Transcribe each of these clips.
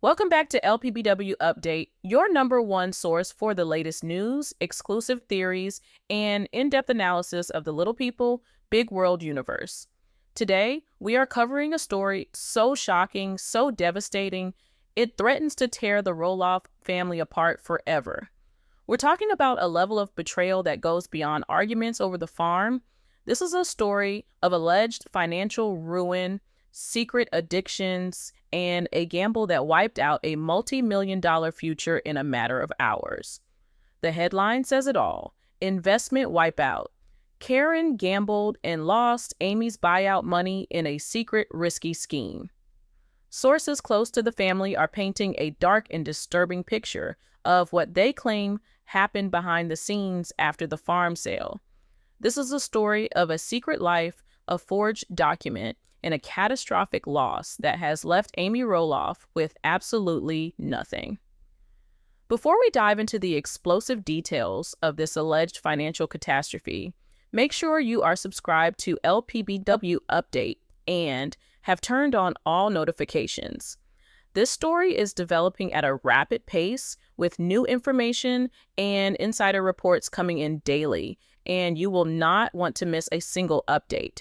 Welcome back to LPBW Update, your number one source for the latest news, exclusive theories, and in-depth analysis of the little people, big world universe. Today, we are covering a story so shocking, so devastating, it threatens to tear the Roloff family apart forever. We're talking about a level of betrayal that goes beyond arguments over the farm. This is a story of alleged financial ruin, secret addictions, and a gamble that wiped out a multi-million-dollar future in a matter of hours. The headline says it all: investment wipeout. Caryn gambled and lost Amy's buyout money in a secret, risky scheme. Sources close to the family are painting a dark and disturbing picture of what they claim happened behind the scenes after the farm sale. This is a story of a secret life, a forged document, and a catastrophic loss that has left Amy Roloff with absolutely nothing. Before we dive into the explosive details of this alleged financial catastrophe, make sure you are subscribed to LPBW Update and have turned on all notifications. This story is developing at a rapid pace with new information and insider reports coming in daily, and you will not want to miss a single update.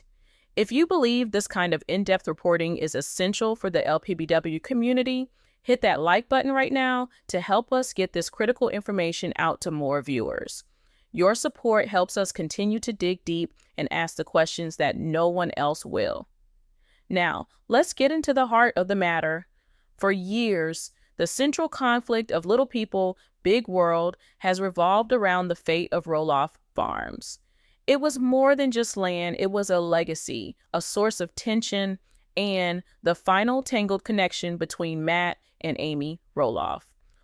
If you believe this kind of in-depth reporting is essential for the LPBW community, hit that like button right now to help us get this critical information out to more viewers. Your support helps us continue to dig deep and ask the questions that no one else will. Now, let's get into the heart of the matter. For years, the central conflict of little people, big world has revolved around the fate of Roloff Farms. It was more than just land, it was a legacy, a source of tension, and the final tangled connection between Matt and Amy Roloff.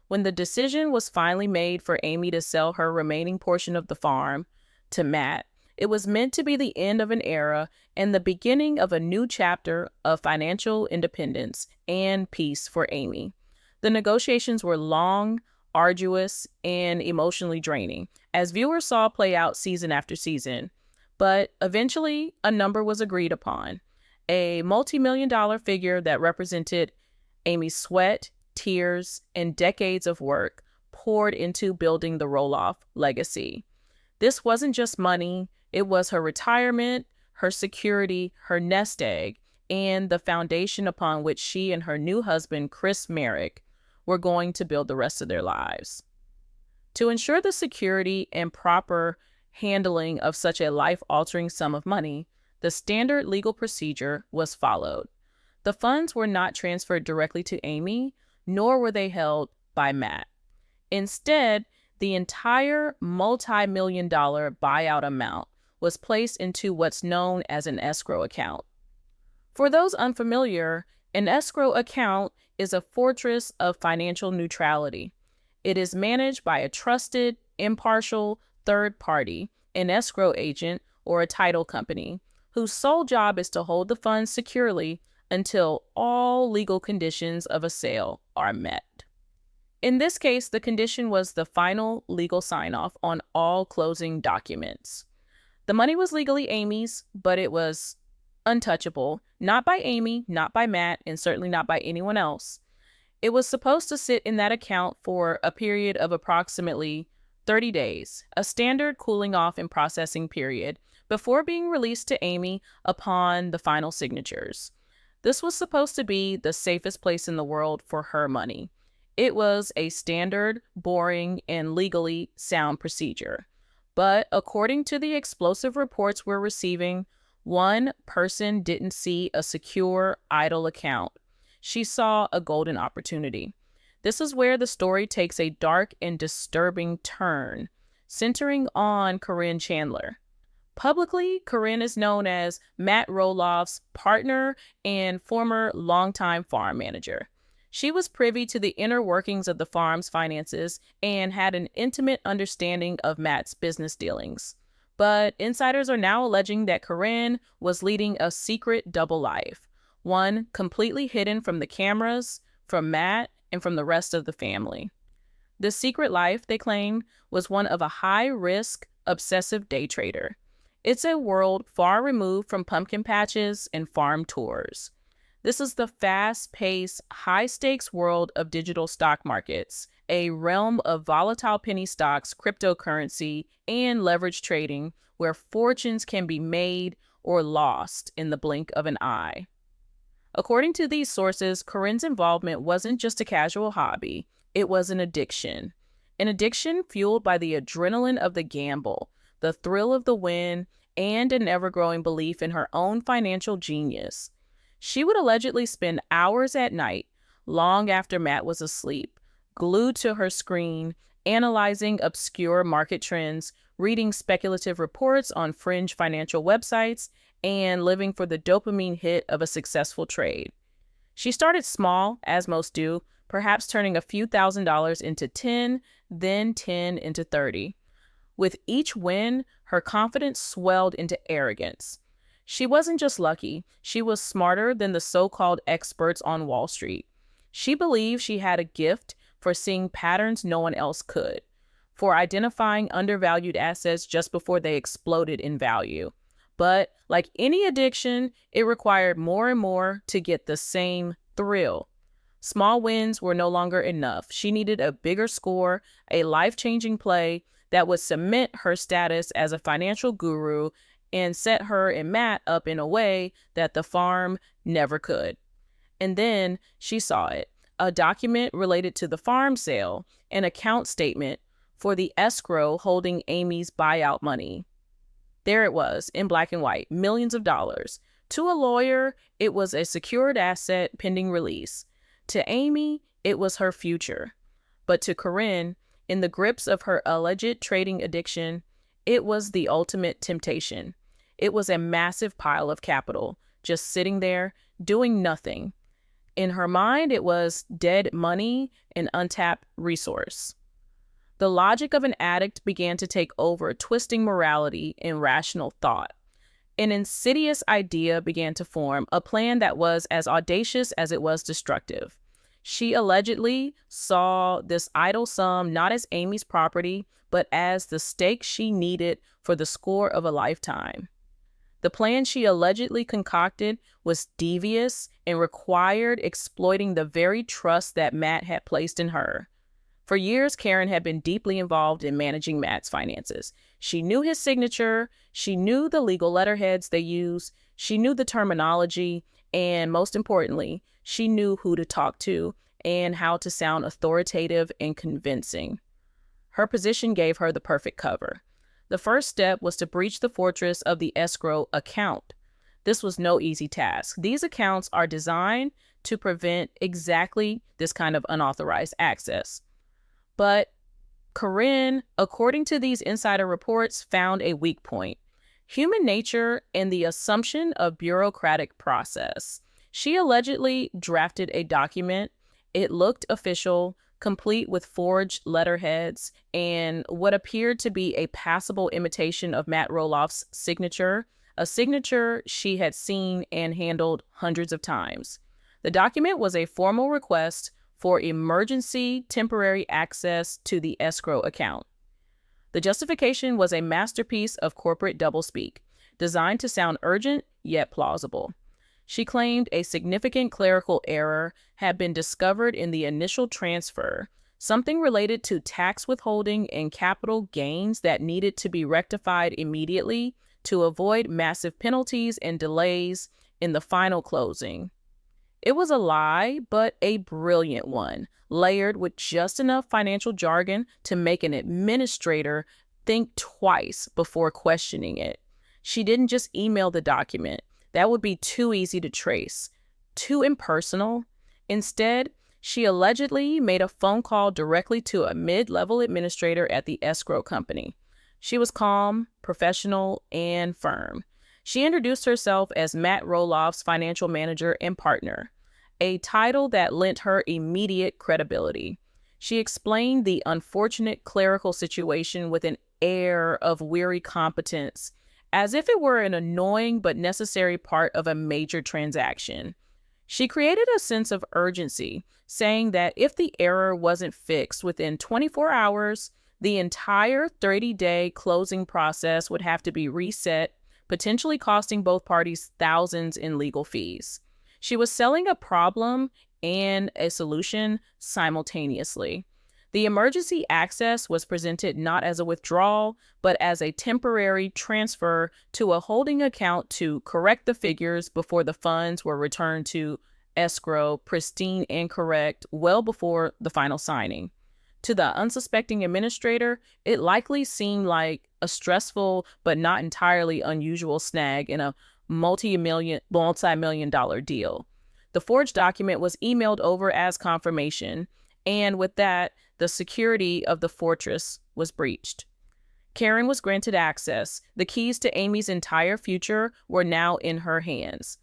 When the decision was finally made for Amy to sell her remaining portion of the farm to Matt, it was meant to be the end of an era and the beginning of a new chapter of financial independence and peace for Amy. The negotiations were long, arduous, and emotionally draining, as viewers saw play out season after season. But eventually, a number was agreed upon, a multi-million-dollar figure that represented Amy's sweat, tears, and decades of work poured into building the Roloff legacy. This wasn't just money, it was her retirement, her security, her nest egg, and the foundation upon which she and her new husband, Chris Merrick, were going to build the rest of their lives. To ensure the security and proper handling of such a life-altering sum of money, the standard legal procedure was followed. The funds were not transferred directly to Amy, nor were they held by Matt. Instead, the entire multi-million-dollar buyout amount was placed into what's known as an escrow account. For those unfamiliar, an escrow account is a fortress of financial neutrality. It is managed by a trusted, impartial third party, an escrow agent or a title company, whose sole job is to hold the funds securely until all legal conditions of a sale are met. In this case, the condition was the final legal sign-off on all closing documents. The money was legally Amy's, but it was untouchable, not by Amy, not by Matt, and certainly not by anyone else. It was supposed to sit in that account for a period of approximately 30 days, a standard cooling off and processing period, before being released to Amy upon the final signatures. This was supposed to be the safest place in the world for her money. It was a standard, boring, and legally sound procedure. But according to the explosive reports we're receiving, one person didn't see a secure, idle account. She saw a golden opportunity. This is where the story takes a dark and disturbing turn, centering on Caryn Chandler. Publicly, Caryn is known as Matt Roloff's partner and former longtime farm manager. She was privy to the inner workings of the farm's finances and had an intimate understanding of Matt's business dealings. But insiders are now alleging that Caryn was leading a secret double life, one completely hidden from the cameras, from Matt, and from the rest of the family. The secret life, they claim, was one of a high-risk, obsessive day trader. It's a world far removed from pumpkin patches and farm tours. This is the fast-paced, high-stakes world of digital stock markets, a realm of volatile penny stocks, cryptocurrency, and leverage trading where fortunes can be made or lost in the blink of an eye. According to these sources, Caryn's involvement wasn't just a casual hobby, it was an addiction. An addiction fueled by the adrenaline of the gamble, the thrill of the win, and an ever-growing belief in her own financial genius. She would allegedly spend hours at night, long after Matt was asleep, glued to her screen, analyzing obscure market trends, reading speculative reports on fringe financial websites, and living for the dopamine hit of a successful trade. She started small, as most do, perhaps turning a few $1,000s into 10, then 10 into 30. With each win, her confidence swelled into arrogance. She wasn't just lucky, she was smarter than the so-called experts on Wall Street. She believed she had a gift for seeing patterns no one else could, for identifying undervalued assets just before they exploded in value. But like any addiction, it required more and more to get the same thrill. Small wins were no longer enough. She needed a bigger score, a life-changing play that would cement her status as a financial guru and set her and Matt up in a way that the farm never could. And then she saw it, a document related to the farm sale, an account statement for the escrow holding Amy's buyout money. There it was, in black and white, millions of dollars. To a lawyer, it was a secured asset pending release. To Amy, it was her future. But to Caryn, in the grips of her alleged trading addiction, it was the ultimate temptation. It was a massive pile of capital, just sitting there, doing nothing. In her mind, it was dead money, an untapped resource. The logic of an addict began to take over, twisting morality and rational thought. An insidious idea began to form, a plan that was as audacious as it was destructive. She allegedly saw this idle sum not as Amy's property, but as the stake she needed for the score of a lifetime. The plan she allegedly concocted was devious and required exploiting the very trust that Matt had placed in her. For years, Caryn had been deeply involved in managing Matt's finances. She knew his signature, she knew the legal letterheads they used, she knew the terminology, and most importantly, she knew who to talk to and how to sound authoritative and convincing. Her position gave her the perfect cover. The first step was to breach the fortress of the escrow account. This was no easy task. These accounts are designed to prevent exactly this kind of unauthorized access. But Caryn, according to these insider reports, found a weak point: human nature and the assumption of bureaucratic process. She allegedly drafted a document. It looked official, complete with forged letterheads and what appeared to be a passable imitation of Matt Roloff's signature, a signature she had seen and handled hundreds of times. The document was a formal request for emergency temporary access to the escrow account. The justification was a masterpiece of corporate doublespeak, designed to sound urgent yet plausible. She claimed a significant clerical error had been discovered in the initial transfer, something related to tax withholding and capital gains that needed to be rectified immediately to avoid massive penalties and delays in the final closing. It was a lie, but a brilliant one, layered with just enough financial jargon to make an administrator think twice before questioning it. She didn't just email the document. That would be too easy to trace, too impersonal. Instead, she allegedly made a phone call directly to a mid-level administrator at the escrow company. She was calm, professional, and firm. She introduced herself as Matt Roloff's financial manager and partner, a title that lent her immediate credibility. She explained the unfortunate clerical situation with an air of weary competence, as if it were an annoying but necessary part of a major transaction. She created a sense of urgency, saying that if the error wasn't fixed within 24 hours, the entire 30-day closing process would have to be reset, potentially costing both parties thousands in legal fees. She was selling a problem and a solution simultaneously. The emergency access was presented not as a withdrawal, but as a temporary transfer to a holding account to correct the figures before the funds were returned to escrow, pristine and correct, well before the final signing. To the unsuspecting administrator, it likely seemed like a stressful but not entirely unusual snag in a multi-million dollar deal. The forged document was emailed over as confirmation, and with that, the security of the fortress was breached. Caryn was granted access. The keys to Amy's entire future were now in her hands.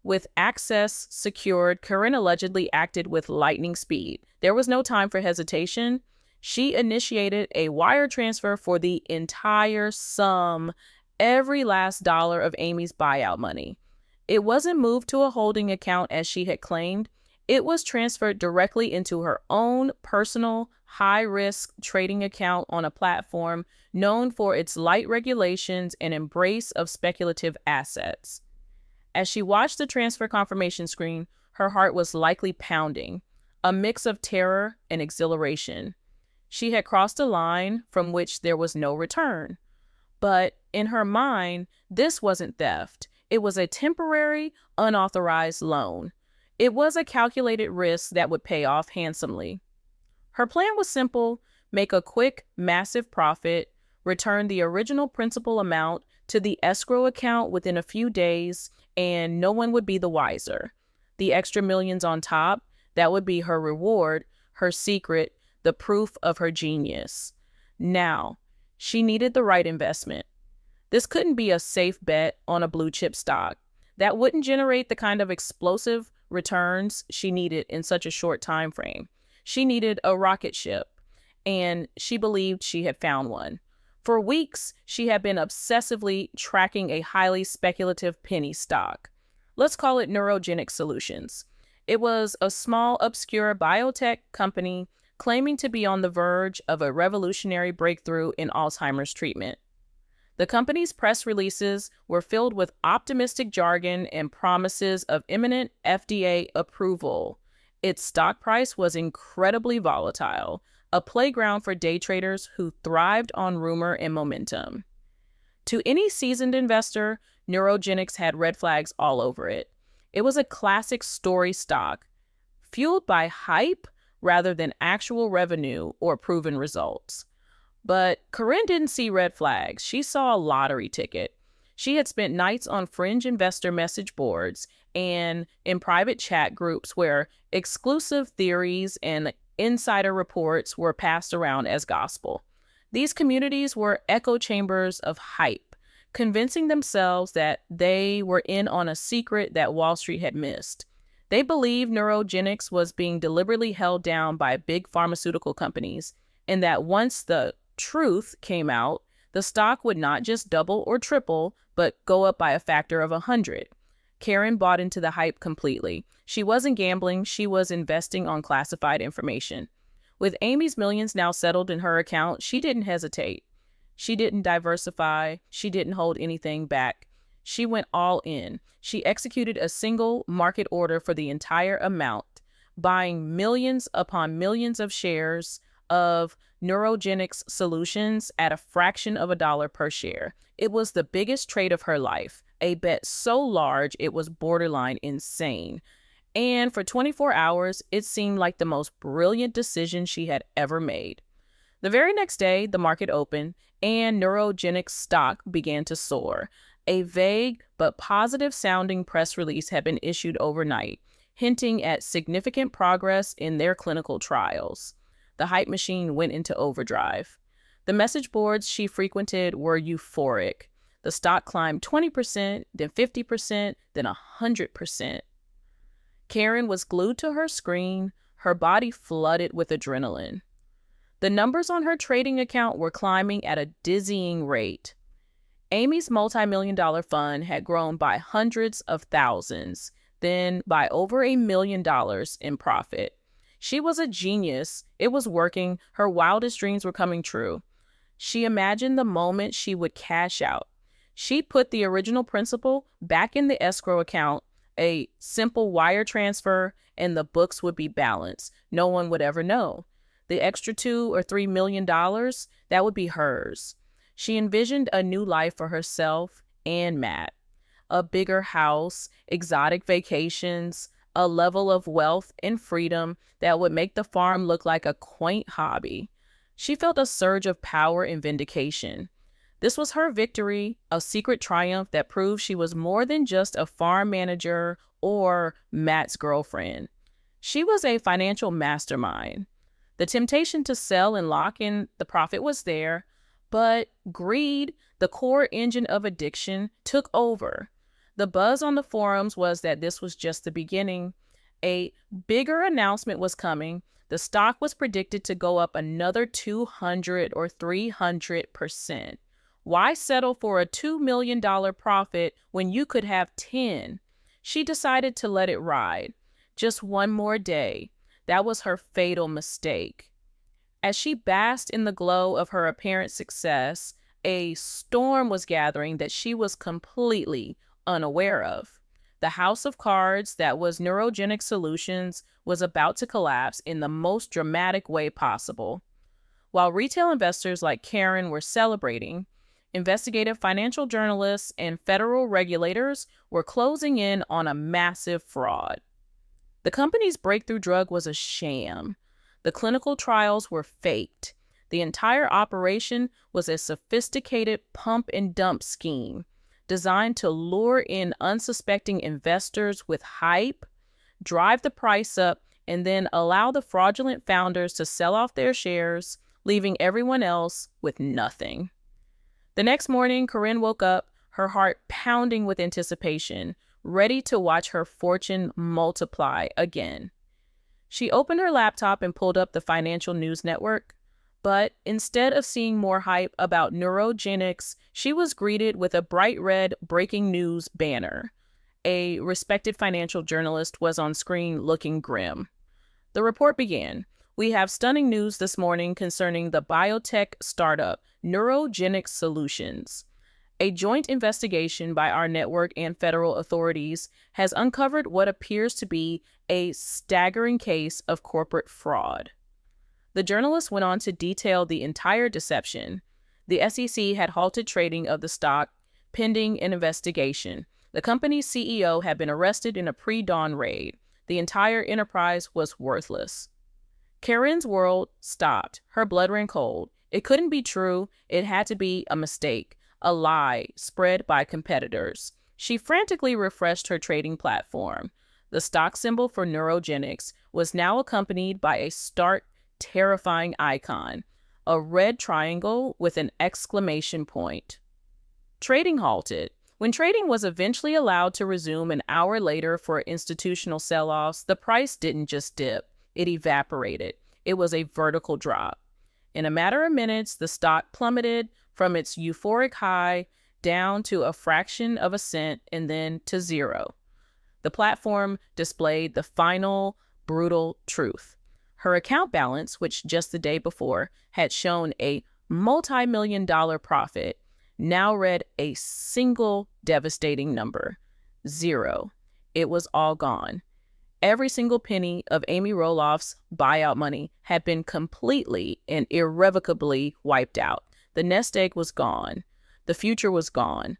With access secured, Caryn allegedly acted with lightning speed. There was no time for hesitation. She initiated a wire transfer for the entire sum, every last dollar of Amy's buyout money. It wasn't moved to a holding account as she had claimed. It was transferred directly into her own personal, high-risk trading account on a platform known for its light regulations and embrace of speculative assets. As she watched the transfer confirmation screen, her heart was likely pounding, a mix of terror and exhilaration. She had crossed a line from which there was no return. But in her mind, this wasn't theft. It was a temporary, unauthorized loan. It was a calculated risk that would pay off handsomely. Her plan was simple: make a quick, massive profit, return the original principal amount to the escrow account within a few days, and no one would be the wiser. The extra millions on top, that would be her reward, her secret, the proof of her genius. Now, she needed the right investment. This couldn't be a safe bet on a blue chip stock. That wouldn't generate the kind of explosive returns she needed in such a short time frame. She needed a rocket ship, and she believed she had found one. For weeks, she had been obsessively tracking a highly speculative penny stock. Let's call it Neurogenic Solutions. It was a small, obscure biotech company claiming to be on the verge of a revolutionary breakthrough in Alzheimer's treatment. The company's press releases were filled with optimistic jargon and promises of imminent FDA approval. Its stock price was incredibly volatile, a playground for day traders who thrived on rumor and momentum. To any seasoned investor, Neurogenics had red flags all over it. It was a classic story stock, fueled by hype rather than actual revenue or proven results. But Caryn didn't see red flags. She saw a lottery ticket. She had spent nights on fringe investor message boards and in private chat groups where exclusive theories and insider reports were passed around as gospel. These communities were echo chambers of hype, convincing themselves that they were in on a secret that Wall Street had missed. They believed Neurogenics was being deliberately held down by big pharmaceutical companies, and that once the truth came out, the stock would not just double or triple, but go up by a factor of 100. Caryn bought into the hype completely. She wasn't gambling, she was investing on classified information. With Amy's millions now settled in her account, she didn't hesitate. She didn't diversify, she didn't hold anything back. She went all in. She executed a single market order for the entire amount, buying millions upon millions of shares of Neurogenics Solutions at a fraction of $1 per share. It was the biggest trade of her life, a bet so large it was borderline insane. And for 24 hours, it seemed like the most brilliant decision she had ever made. The very next day, the market opened, and Neurogenics stock began to soar. A vague but positive-sounding press release had been issued overnight, hinting at significant progress in their clinical trials. The hype machine went into overdrive. The message boards she frequented were euphoric. The stock climbed 20%, then 50%, then 100%. Caryn was glued to her screen, her body flooded with adrenaline. The numbers on her trading account were climbing at a dizzying rate. Amy's multi-million-dollar fund had grown by hundreds of thousands, then by over $1 million in profit. She was a genius. It was working. Her wildest dreams were coming true. She imagined the moment she would cash out. She put the original principal back in the escrow account, A simple wire transfer and the books would be balanced. No one would ever know. The extra $2 or $3 million, that would be hers. She envisioned a new life for herself and Matt. A bigger house, exotic vacations, a level of wealth and freedom that would make the farm look like a quaint hobby. She felt a surge of power and vindication. This was her victory, a secret triumph that proved she was more than just a farm manager or Matt's girlfriend. She was a financial mastermind. The temptation to sell and lock in the profit was there, but greed, the core engine of addiction, took over. The buzz on the forums was that this was just the beginning. A bigger announcement was coming. The stock was predicted to go up another 200 or 300%. Why settle for a $2 million profit when you could have 10? She decided to let it ride. Just one more day. That was her fatal mistake. As she basked in the glow of her apparent success, a storm was gathering that she was completely unaware of. The house of cards that was Neurogenic Solutions was about to collapse in the most dramatic way possible. While retail investors like Caryn were celebrating, investigative financial journalists and federal regulators were closing in on a massive fraud. The company's breakthrough drug was a sham. The clinical trials were faked. The entire operation was a sophisticated pump and dump scheme designed to lure in unsuspecting investors with hype, drive the price up, and then allow the fraudulent founders to sell off their shares, leaving everyone else with nothing. The next morning, Caryn woke up, her heart pounding with anticipation, ready to watch her fortune multiply again. She opened her laptop and pulled up the financial news network. But instead of seeing more hype about neurogenics, she was greeted with a bright red breaking news banner. A respected financial journalist was on screen looking grim. The report began. We have stunning news this morning concerning the biotech startup Neurogenic Solutions. A joint investigation by our network and federal authorities has uncovered what appears to be a staggering case of corporate fraud. The journalist went on to detail the entire deception. The SEC had halted trading of the stock pending an investigation. The company's CEO had been arrested in a pre-dawn raid. The entire enterprise was worthless. Caryn's world stopped. Her blood ran cold. It couldn't be true. It had to be a mistake, a lie spread by competitors. She frantically refreshed her trading platform. The stock symbol for Neurogenics was now accompanied by a stark, terrifying icon, a red triangle with an exclamation point. Trading halted. When trading was eventually allowed to resume an hour later for institutional sell-offs, the price didn't just dip, it evaporated. It was a vertical drop. In a matter of minutes, the stock plummeted from its euphoric high down to a fraction of a cent and then to zero. The platform displayed the final, brutal truth. Her account balance, which just the day before had shown a multi-million-dollar profit, now read a single devastating number: zero. It was all gone. Every single penny of Amy Roloff's buyout money had been completely and irrevocably wiped out. The nest egg was gone. The future was gone.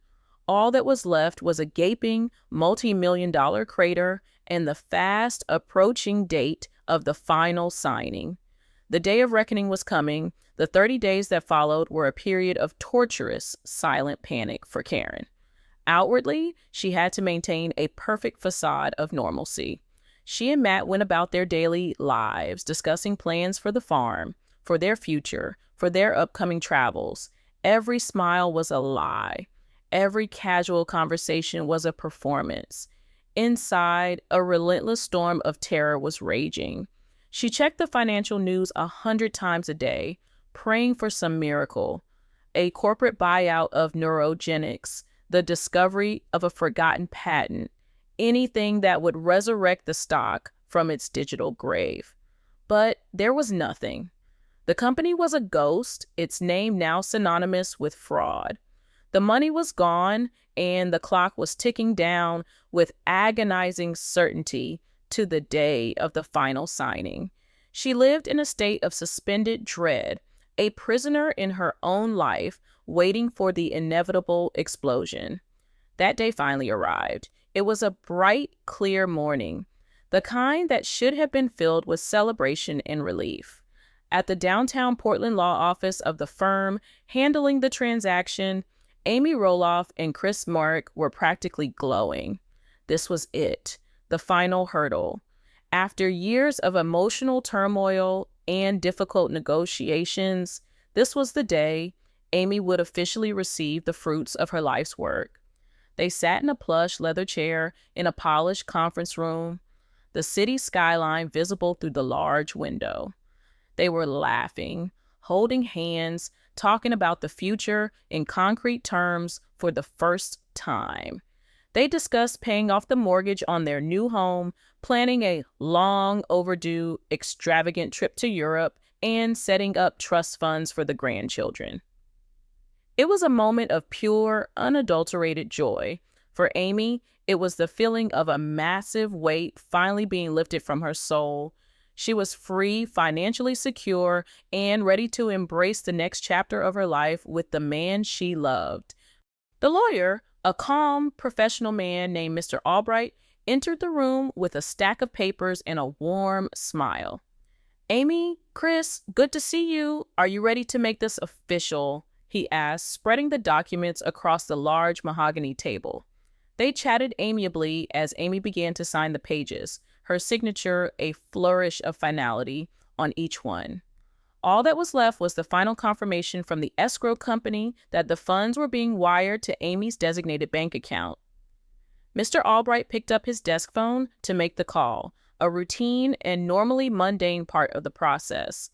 All that was left was a gaping, multi-million-dollar crater and the fast approaching date of the final signing. The day of reckoning was coming. The 30 days that followed were a period of torturous, silent panic for Caryn. Outwardly, she had to maintain a perfect facade of normalcy. She and Matt went about their daily lives, discussing plans for the farm, for their future, for their upcoming travels. Every smile was a lie. Every casual conversation was a performance. Inside, a relentless storm of terror was raging. She checked the financial news 100 times a day, praying for some miracle. A corporate buyout of Neurogenics, the discovery of a forgotten patent, anything that would resurrect the stock from its digital grave. But there was nothing. The company was a ghost, its name now synonymous with fraud. The money was gone, and the clock was ticking down with agonizing certainty to the day of the final signing. She lived in a state of suspended dread, a prisoner in her own life, waiting for the inevitable explosion. That day finally arrived. It was a bright, clear morning, the kind that should have been filled with celebration and relief. At the downtown Portland law office of the firm handling the transaction, Amy Roloff and Chris Mark were practically glowing. This was it, the final hurdle. After years of emotional turmoil and difficult negotiations, this was the day Amy would officially receive the fruits of her life's work. They sat in a plush leather chair in a polished conference room, the city skyline visible through the large window. They were laughing, holding hands, talking about the future in concrete terms for the first time. They discussed paying off the mortgage on their new home, planning a long overdue, extravagant trip to Europe, and setting up trust funds for the grandchildren. It was a moment of pure, unadulterated joy. For Amy, it was the feeling of a massive weight finally being lifted from her soul. She was free, financially secure, and ready to embrace the next chapter of her life with the man she loved. The lawyer, a calm, professional man named Mr. Albright, entered the room with a stack of papers and a warm smile. "Amy, Chris, good to see you. Are you ready to make this official?" he asked, spreading the documents across the large mahogany table. They chatted amiably as Amy began to sign the pages, her signature a flourish of finality on each one. All that was left was the final confirmation from the escrow company that the funds were being wired to Amy's designated bank account. Mr. Albright picked up his desk phone to make the call, a routine and normally mundane part of the process.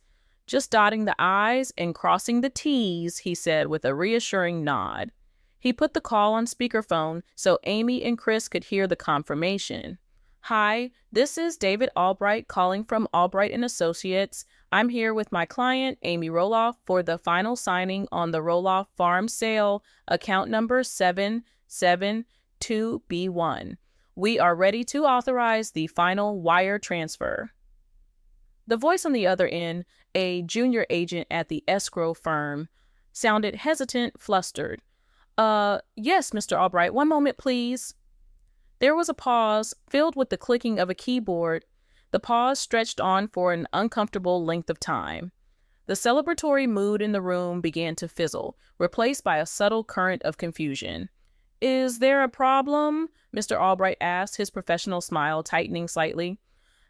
"Just dotting the I's and crossing the T's," he said with a reassuring nod. He put the call on speakerphone so Amy and Chris could hear the confirmation. "Hi, this is David Albright calling from Albright & Associates. I'm here with my client, Amy Roloff, for the final signing on the Roloff Farm sale, account number 772B1. We are ready to authorize the final wire transfer." The voice on the other end, a junior agent at the escrow firm, sounded hesitant, flustered. Yes, Mr. Albright, one moment, please." There was a pause, filled with the clicking of a keyboard. The pause stretched on for an uncomfortable length of time. The celebratory mood in the room began to fizzle, replaced by a subtle current of confusion. "Is there a problem?" Mr. Albright asked, his professional smile tightening slightly.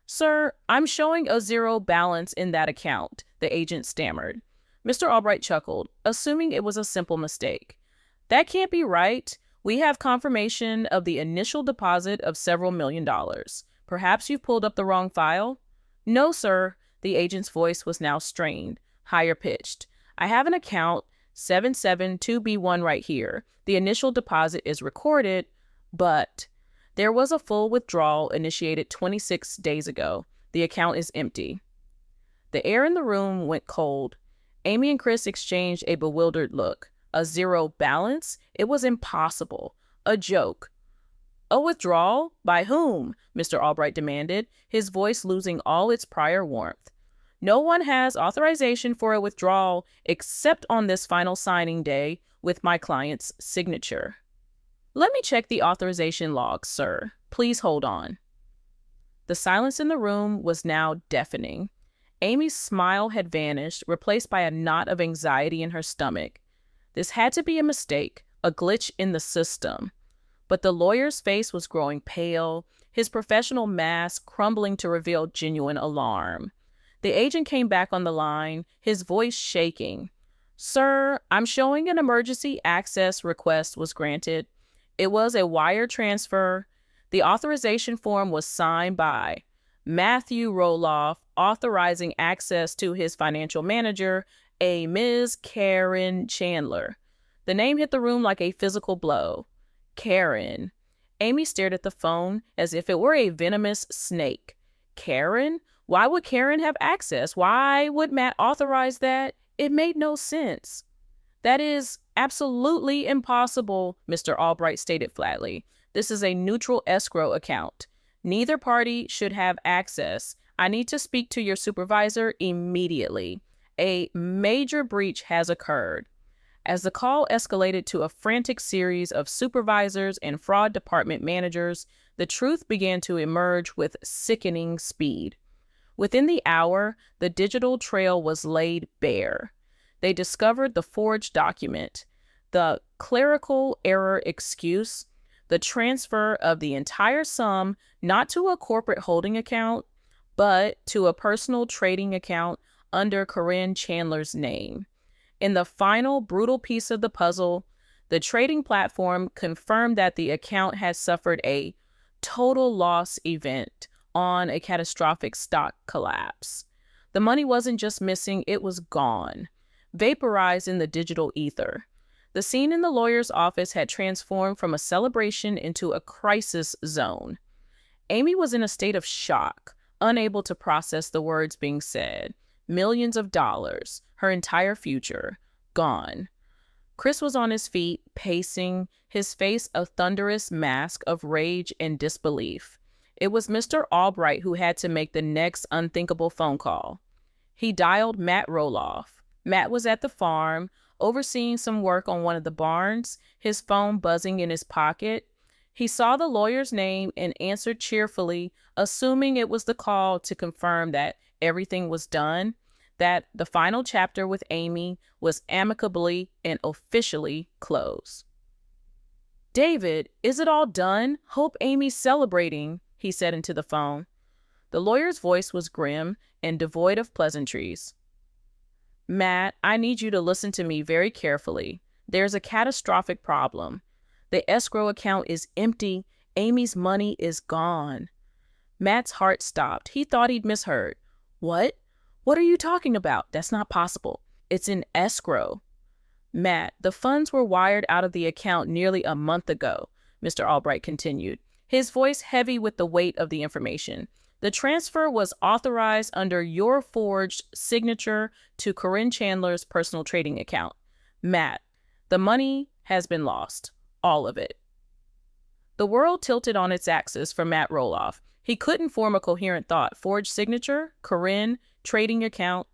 "Sir, I'm showing a zero balance in that account," the agent stammered. Mr. Albright chuckled, assuming it was a simple mistake. "That can't be right. We have confirmation of the initial deposit of several $1,000,000. Perhaps you've pulled up the wrong file?" "No, sir." The agent's voice was now strained, higher pitched. "I have an account 772B1 right here. The initial deposit is recorded, but there was a full withdrawal initiated 26 days ago. The account is empty." The air in the room went cold. Amy and Chris exchanged a bewildered look. A zero balance? It was impossible. A joke. "A withdrawal? By whom?" Mr. Albright demanded, his voice losing all its prior warmth. "No one has authorization for a withdrawal except on this final signing day with my client's signature." "Let me check the authorization log, sir. Please hold on." The silence in the room was now deafening. Amy's smile had vanished, replaced by a knot of anxiety in her stomach. This had to be a mistake, a glitch in the system. But the lawyer's face was growing pale, his professional mask crumbling to reveal genuine alarm. The agent came back on the line, his voice shaking. "Sir, I'm showing an emergency access request was granted. It was a wire transfer. The authorization form was signed by Matthew Roloff, authorizing access to his financial manager, a Ms. Caryn Chandler." The name hit the room like a physical blow. Caryn. Amy stared at the phone as if it were a venomous snake. Caryn? Why would Caryn have access? Why would Matt authorize that? It made no sense. "That is Absolutely impossible, Mr. Albright stated flatly. This is a neutral escrow account. Neither party should have access. I need to speak to your supervisor immediately. A major breach has occurred. As the call escalated to a frantic series of supervisors and fraud department managers, the truth began to emerge with sickening speed. Within the hour, the digital trail was laid bare. They discovered the forged document, the clerical error excuse, the transfer of the entire sum not to a corporate holding account, but to a personal trading account under Caryn Chandler's name. In the final brutal piece of the puzzle, the trading platform confirmed that the account had suffered a total loss event on a catastrophic stock collapse. The money wasn't just missing, it was gone, vaporized in the digital ether. The scene in the lawyer's office had transformed from a celebration into a crisis zone. Amy was in a state of shock, unable to process the words being said. Millions of dollars, her entire future, gone. Chris was on his feet, pacing, his face a thunderous mask of rage and disbelief. It was Mr. Albright who had to make the next unthinkable phone call. He dialed Matt Roloff. Matt was at the farm, overseeing some work on one of the barns, his phone buzzing in his pocket. He saw the lawyer's name and answered cheerfully, assuming it was the call to confirm that everything was done, that the final chapter with Amy was amicably and officially closed. "David, is it all done? Hope Amy's celebrating," he said into the phone. The lawyer's voice was grim and devoid of pleasantries. "Matt, I need you to listen to me very carefully. There's a catastrophic problem. The escrow account is empty. Amy's money is gone." Matt's heart stopped. He thought he'd misheard. "What? What are you talking about? That's not possible. It's in escrow." "Matt, the funds were wired out of the account nearly a month ago," Mr. Albright continued, his voice heavy with the weight of the information. "The transfer was authorized under your forged signature to Caryn Chandler's personal trading account. Matt, the money has been lost. All of it." The world tilted on its axis for Matt Roloff. He couldn't form a coherent thought. Forged signature, Caryn, trading account.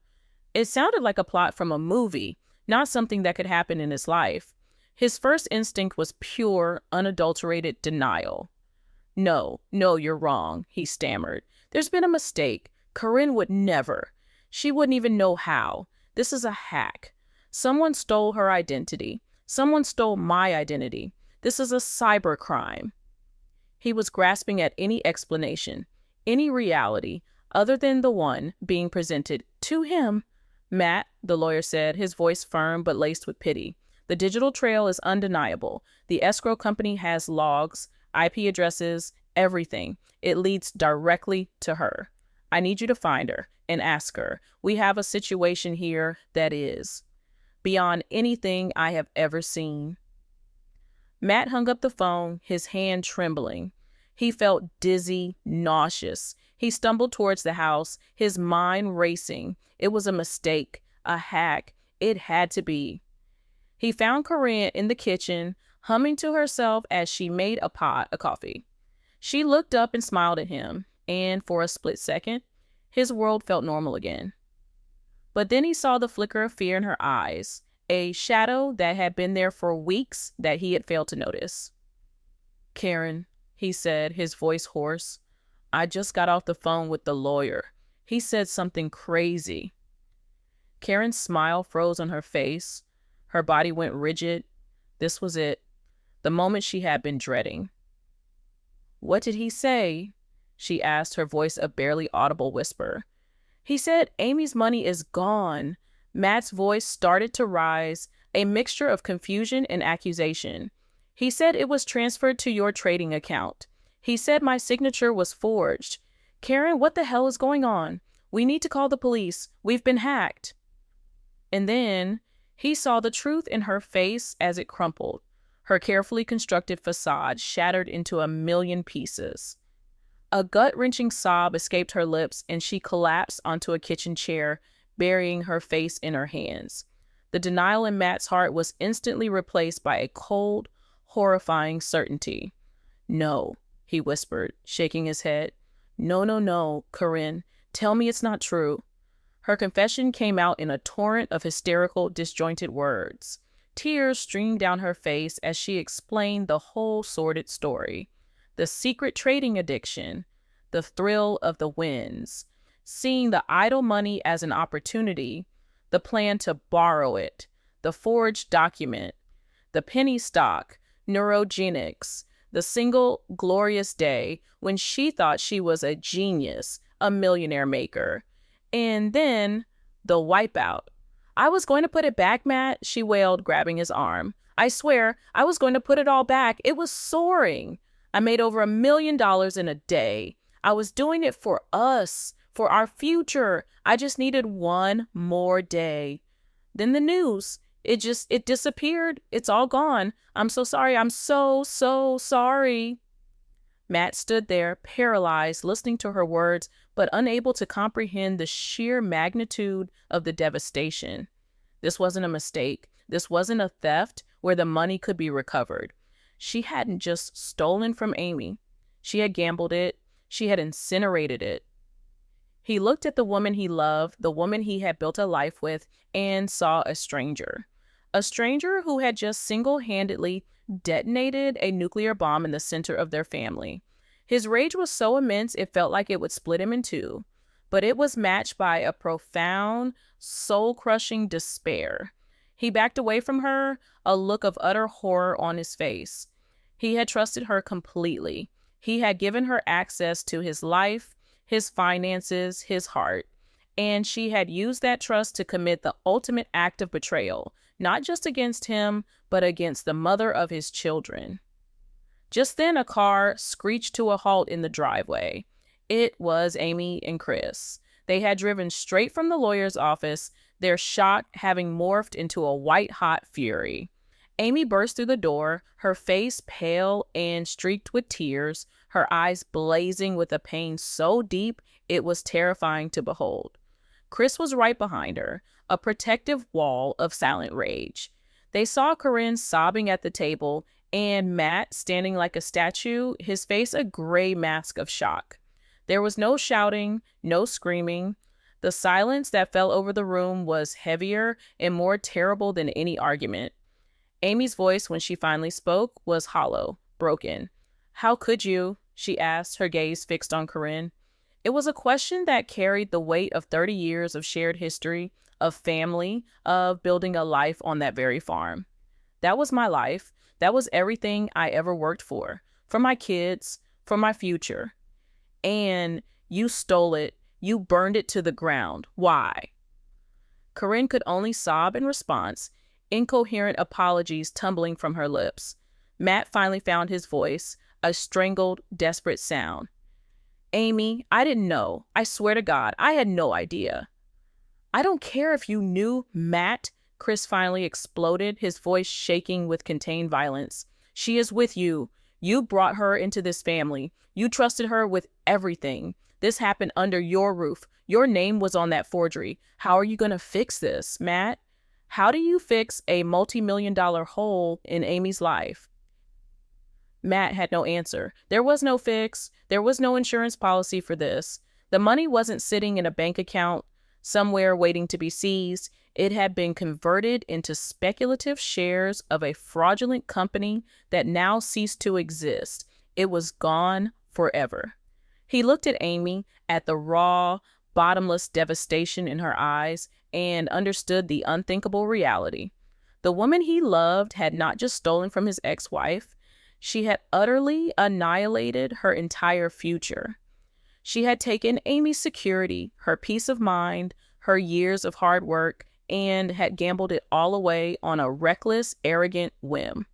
It sounded like a plot from a movie, not something that could happen in his life. His first instinct was pure, unadulterated denial. No, you're wrong," he stammered. "There's been a mistake. Caryn would never. She wouldn't even know how. This is a hack. Someone stole her identity. Someone stole my identity. This is a cybercrime." He was grasping at any explanation, any reality, other than the one being presented to him. "Matt," the lawyer said, his voice firm but laced with pity, "the digital trail is undeniable. The escrow company has logs, IP addresses, everything. It leads directly to her. I need you to find her and ask her. We have a situation here that is beyond anything I have ever seen." Matt hung up the phone, his hand trembling. He felt dizzy, nauseous. He stumbled towards the house, his mind racing. It was a mistake, a hack. It had to be. He found Caryn in the kitchen, humming to herself as she made a pot of coffee. She looked up and smiled at him, and for a split second, his world felt normal again. But then he saw the flicker of fear in her eyes, a shadow that had been there for weeks that he had failed to notice. "Caryn," he said, his voice hoarse, "I just got off the phone with the lawyer. He said something crazy." Caryn's smile froze on her face. Her body went rigid. This was it, the moment she had been dreading. "What did he say?" she asked, her voice a barely audible whisper. "He said Amy's money is gone." Matt's voice started to rise, a mixture of confusion and accusation. "He said it was transferred to your trading account. He said my signature was forged. Caryn, what the hell is going on? We need to call the police. We've been hacked." And then he saw the truth in her face as it crumpled, her carefully constructed facade shattered into a million pieces. A gut-wrenching sob escaped her lips, and she collapsed onto a kitchen chair, burying her face in her hands. The denial in Matt's heart was instantly replaced by a cold, horrifying certainty. "No," he whispered, shaking his head. "No, no, no, Caryn. Tell me it's not true." Her confession came out in a torrent of hysterical, disjointed words. Tears streamed down her face as she explained the whole sordid story. The secret trading addiction, the thrill of the wins, seeing the idle money as an opportunity, the plan to borrow it, the forged document, the penny stock, neurogenics, the single glorious day when she thought she was a genius, a millionaire maker. And then the wipeout. "I was going to put it back, Matt," she wailed, grabbing his arm. "I swear, I was going to put it all back. It was soaring. I made over $1 million in a day. I was doing it for us, for our future. I just needed one more day." Then the news. It disappeared. It's all gone. "I'm so sorry. I'm so, so sorry." Matt stood there, paralyzed, listening to her words, but unable to comprehend the sheer magnitude of the devastation. This wasn't a mistake. This wasn't a theft where the money could be recovered. She hadn't just stolen from Amy. She had gambled it. She had incinerated it. He looked at the woman he loved, the woman he had built a life with, and saw a stranger. A stranger who had just single-handedly detonated a nuclear bomb in the center of their family. His rage was so immense it felt like it would split him in two, but it was matched by a profound, soul-crushing despair. He backed away from her, a look of utter horror on his face. He had trusted her completely. He had given her access to his life, his finances, his heart, and she had used that trust to commit the ultimate act of betrayal, not just against him, but against the mother of his children. Just then, a car screeched to a halt in the driveway. It was Amy and Chris. They had driven straight from the lawyer's office, their shock having morphed into a white-hot fury. Amy burst through the door, her face pale and streaked with tears, her eyes blazing with a pain so deep it was terrifying to behold. Chris was right behind her, a protective wall of silent rage. They saw Caryn sobbing at the table and Matt standing like a statue, his face a gray mask of shock. There was no shouting, no screaming. The silence that fell over the room was heavier and more terrible than any argument. Amy's voice, when she finally spoke, was hollow, broken. "How could you?" she asked, her gaze fixed on Caryn. It was a question that carried the weight of 30 years of shared history, of family, of building a life on that very farm. "That was my life. That was everything I ever worked for my kids, for my future. And you stole it. You burned it to the ground. Why?" Caryn could only sob in response, incoherent apologies tumbling from her lips. Matt finally found his voice, a strangled, desperate sound. "Amy, I didn't know. I swear to God, I had no idea." "I don't care if you knew, Matt," Chris finally exploded, his voice shaking with contained violence. "She is with you. You brought her into this family. You trusted her with everything. This happened under your roof. Your name was on that forgery. How are you going to fix this, Matt? How do you fix a multi-million-dollar hole in Amy's life?" Matt had no answer. There was no fix. There was no insurance policy for this. The money wasn't sitting in a bank account somewhere waiting to be seized. It had been converted into speculative shares of a fraudulent company that now ceased to exist. It was gone forever. He looked at Amy, at the raw, bottomless devastation in her eyes, and understood the unthinkable reality. The woman he loved had not just stolen from his ex-wife, she had utterly annihilated her entire future. She had taken Amy's security, her peace of mind, her years of hard work, and had gambled it all away on a reckless, arrogant whim.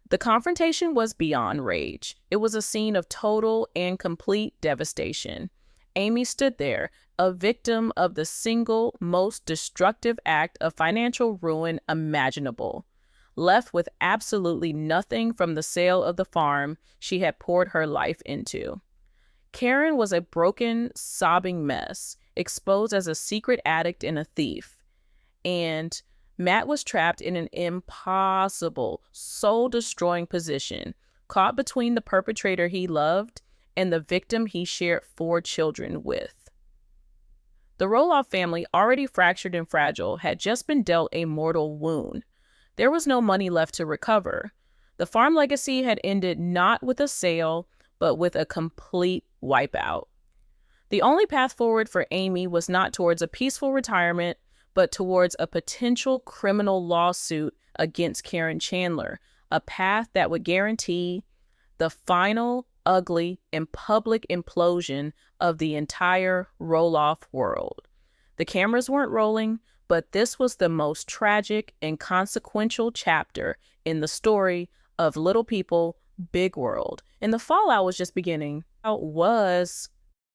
The confrontation was beyond rage. It was a scene of total and complete devastation. Amy stood there, a victim of the single most destructive act of financial ruin imaginable, left with absolutely nothing from the sale of the farm she had poured her life into. Caryn was a broken, sobbing mess, exposed as a secret addict and a thief. and Matt was trapped in an impossible, soul-destroying position, caught between the perpetrator he loved and the victim he shared 4 children with. The Roloff family, already fractured and fragile, had just been dealt a mortal wound. There was no money left to recover. The farm legacy had ended not with a sale, but with a complete wipeout. The only path forward for Amy was not towards a peaceful retirement, but towards a potential criminal lawsuit against Caryn Chandler, a path that would guarantee the final, ugly, and public implosion of the entire Roloff world. The cameras weren't rolling, but this was the most tragic and consequential chapter in the story of Little People, Big World. And the fallout was just beginning. It was